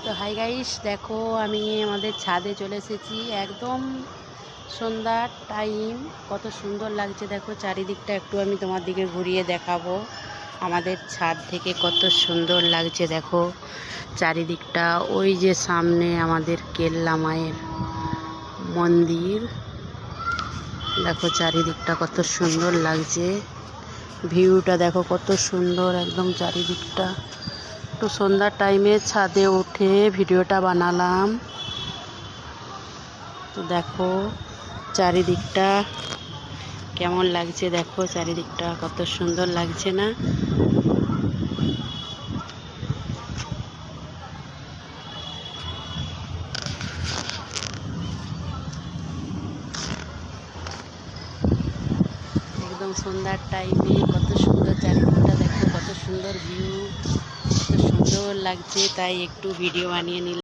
তো hi guys, দেখো আমি আমাদের ছাদে চলে এসেছি। একদম সন্ধ্যার টাইম, কত সুন্দর লাগছে দেখো চারিদিকটা। একটু আমি তোমার দিকে ঘুরিয়ে দেখাবো। আমাদের ছাদ থেকে কত সুন্দর লাগছে দেখো চারিদিকটা। ওই যে সামনে আমাদের কেল্লা মায়ের মন্দির, দেখো চারিদিকটা কত সুন্দর লাগছে। ভিউটা দেখো কত সুন্দর একদম চারিদিকটা। একটু সন্ধ্যার টাইমে ছাদে উঠে ভিডিওটা বানালাম। তো দেখো চারিদিকটা কেমন লাগছে, দেখো চারিদিকটা কত সুন্দর লাগছে না? একদম সন্ধ্যার টাইমে কত সুন্দর চারিদিকটা, দেখো কত সুন্দর ভিউ, কত সুন্দর লাগছে। তাই একটু ভিডিও বানিয়ে নিলাম।